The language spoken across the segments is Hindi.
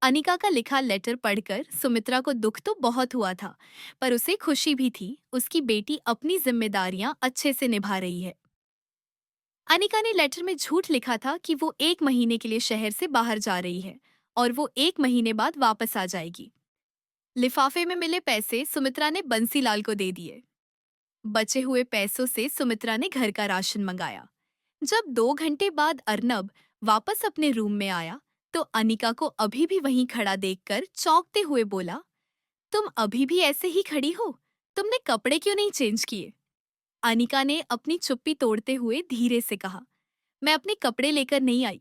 अनिका का लिखा लेटर पढ़कर सुमित्रा को दुख तो बहुत हुआ था, पर उसे खुशी भी थी। उसकी बेटी अपनी जिम्मेदारियां अच्छे से निभा रही है। अनिका ने लेटर में झूठ लिखा था कि वो 1 महीने के लिए शहर से बाहर जा रही है और वो 1 महीने बाद वापस आ जाएगी। लिफाफे में मिले पैसे सुमित्रा ने बंसीलाल को दे दिए। बचे हुए पैसों से सुमित्रा ने घर का राशन मंगाया। जब 2 घंटे बाद अर्नब वापस अपने रूम में आया, तो अनिका को अभी भी वहीं खड़ा देखकर चौंकते हुए बोला, तुम अभी भी ऐसे ही खड़ी हो? तुमने कपड़े क्यों नहीं चेंज किए? अनिका ने अपनी चुप्पी तोड़ते हुए धीरे से कहा, मैं अपने कपड़े लेकर नहीं आई।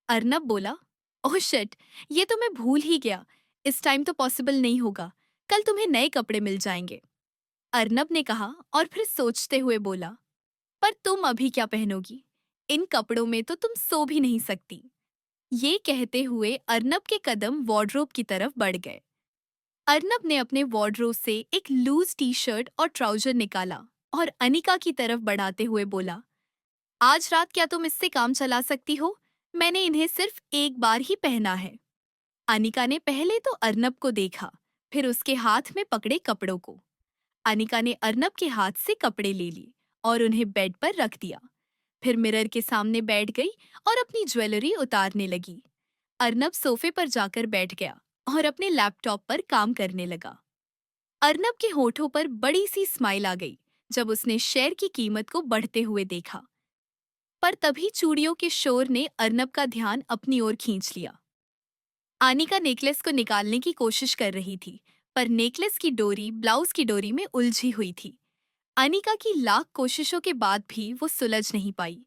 अर्नब बोला, ओह शिट, ये तो मैं भूल ही गया। इस टाइम तो पॉसिबल नहीं होगा। कल तुम्हें नए कपड़े मिल जाएंगे। अर्नब ने कहा और फिर सोचते हुए बोला, पर तुम अभी क्या पहनोगी? इन कपड़ों में तो तुम सो भी नहीं सकती। ये कहते हुए अर्नब के कदम वार्डरोब की तरफ बढ़ गए। अर्नब ने अपने वार्डरोब से एक लूज टी शर्ट और ट्राउजर निकाला और अनिका की तरफ बढ़ाते हुए बोला, आज रात क्या तुम इससे काम चला सकती हो? मैंने इन्हें सिर्फ एक बार ही पहना है। अनिका ने पहले तो अर्नब को देखा, फिर उसके हाथ में पकड़े कपड़ों को। अनिका ने अर्नब के हाथ से कपड़े ले लिए और उन्हें बेड पर रख दिया। फिर मिरर के सामने बैठ गई और अपनी ज्वेलरी उतारने लगी। अर्नब सोफे पर जाकर बैठ गया और अपने लैपटॉप पर काम करने लगा। अर्नब के होठों पर बड़ी सी स्माइल आ गई जब उसने शेयर की कीमत को बढ़ते हुए देखा। पर तभी चूड़ियों के शोर ने अर्नब का ध्यान अपनी ओर खींच लिया। आनिका नेकलेस को निकालने की कोशिश कर रही थी, पर नेकलेस की डोरी ब्लाउज की डोरी में उलझी हुई थी। अनिका की लाख कोशिशों के बाद भी वो सुलझ नहीं पाई।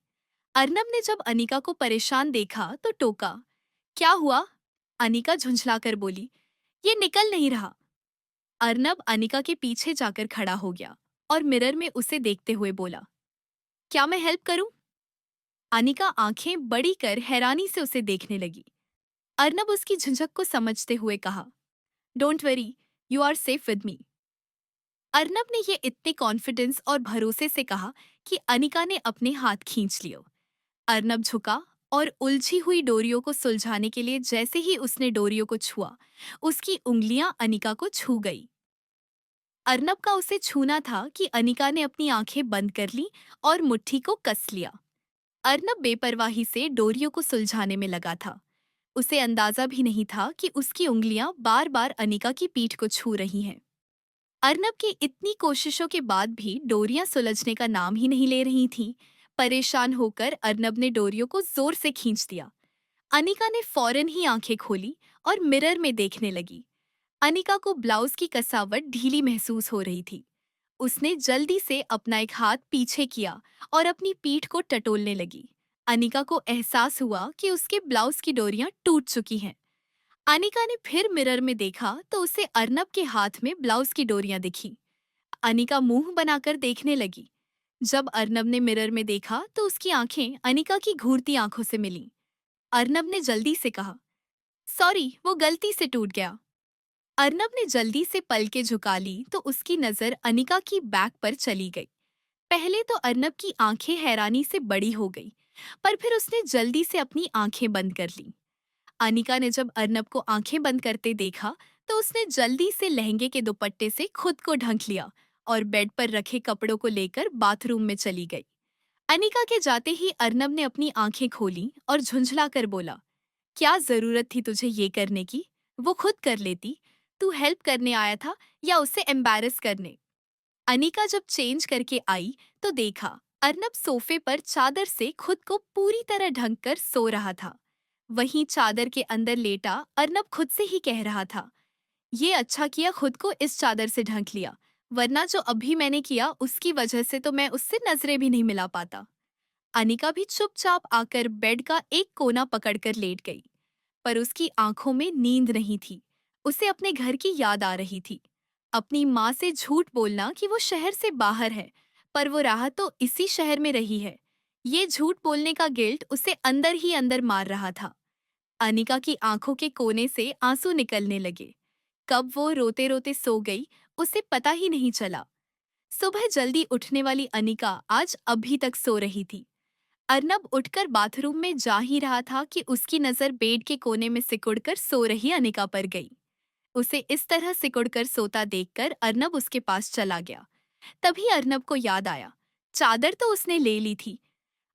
अर्नब ने जब अनिका को परेशान देखा तो टोका, क्या हुआ? अनिका झुंझलाकर बोली, ये निकल नहीं रहा। अर्नब अनिका के पीछे जाकर खड़ा हो गया और मिरर में उसे देखते हुए बोला, क्या मैं हेल्प करूं? अनिका आंखें बड़ी कर हैरानी से उसे देखने लगी। अर्नब उसकी झिझक को समझते हुए कहा, don't worry, you are safe with me. Arnab ने ये इतने कॉन्फिडेंस और भरोसे से कहा कि अनिका ने अपने हाथ खींच लियो। अर्नब झुका और उलझी हुई डोरियों को सुलझाने के लिए जैसे ही उसने डोरियों को छुआ, उसकी उंगलियां अनिका को छू गई। अर्नब का उसे छूना था कि अनिका ने अपनी आंखें बंद कर ली और मुट्ठी को कस लिया। अर्नब बेपरवाही से डोरियों को सुलझाने में लगा था। उसे अंदाजा भी नहीं था कि उसकी उंगलियां बार बार अनिका की पीठ को छू रही हैं। अर्नब की इतनी कोशिशों के बाद भी डोरियां सुलझने का नाम ही नहीं ले रही थीं। परेशान होकर अर्नब ने डोरियों को जोर से खींच दिया। अनिका ने फौरन ही आंखें खोली और मिरर में देखने लगी। अनिका को ब्लाउज की कसावट ढीली महसूस हो रही थी। उसने जल्दी से अपना एक हाथ पीछे किया और अपनी पीठ को टटोलने लगी। अनिका को एहसास हुआ कि उसके ब्लाउज की डोरियां टूट चुकी हैं। अनिका ने फिर मिरर में देखा तो उसे अर्नब के हाथ में ब्लाउज की डोरियां दिखी। अनिका मुंह बनाकर देखने लगी। जब अर्नब ने मिरर में देखा तो उसकी आंखें अनिका की घूरती आंखों से मिलीं। अर्नब ने जल्दी से कहा, सॉरी, वो गलती से टूट गया। अर्नब ने जल्दी से पलकें झुका ली तो उसकी नजर अनिका की बैक पर चली गई। पहले तो अर्नब की आंखें हैरानी से बड़ी हो गई, पर फिर उसने जल्दी से अपनी आंखें बंद कर लीं। अनिका ने जब अर्नब को आंखें बंद करते देखा तो उसने जल्दी से लहंगे के दुपट्टे से खुद को ढक लिया और बेड पर रखे कपड़ों को लेकर बाथरूम में चली गई। अनिका के जाते ही अर्नब ने अपनी आंखें खोली और झुंझला कर बोला, क्या जरूरत थी तुझे ये करने की? वो खुद कर लेती। तू हेल्प करने आया था या उसे एम्बैरस करने? अनिका जब चेंज करके आई तो देखा अर्नब सोफे पर चादर से खुद को पूरी तरह ढक कर सो रहा था। वहीं चादर के अंदर लेटा अर्नब खुद से ही कह रहा था, ये अच्छा किया खुद को इस चादर से ढक लिया, वरना जो अभी मैंने किया उसकी वजह से तो मैं उससे नजरें भी नहीं मिला पाता। अनिका भी चुपचाप आकर बेड का एक कोना पकड़कर लेट गई, पर उसकी आंखों में नींद नहीं थी। उसे अपने घर की याद आ रही थी। अपनी माँ से झूठ बोलना कि वो शहर से बाहर है, पर वो रहा तो इसी शहर में रही है। ये झूठ बोलने का गिल्ट उसे अंदर ही अंदर मार रहा था। अनिका की आंखों के कोने से आंसू निकलने लगे। कब वो रोते रोते सो गई, उसे पता ही नहीं चला। सुबह जल्दी उठने वाली अनिका आज अभी तक सो रही थी। अर्नब उठकर बाथरूम में जा ही रहा था कि उसकी नजर बेड के कोने में सिकुड़कर सो रही अनिका पर गई। उसे इस तरह सिकुड़कर सोता देखकर अर्नब उसके पास चला गया। तभी अर्नब को याद आया, चादर तो उसने ले ली थी।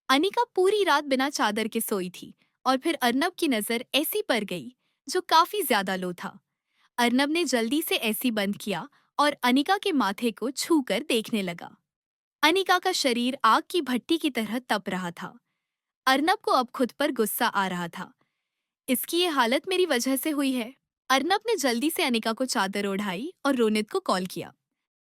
अनिका पूरी रात बिना चादर के सोई थी और फिर अर्नब की नजर ऐसी पर गई जो काफी ज्यादा लो था। अर्नब ने जल्दी से ऐसी बंद किया और अनिका के माथे को छूकर देखने लगा। अनिका का शरीर आग की भट्टी की तरह तप रहा था। अर्नब को अब खुद पर गुस्सा आ रहा था। इसकी ये हालत मेरी वजह से हुई है। अर्नब ने जल्दी से अनिका को चादर ओढ़ाई और रोनित को कॉल किया।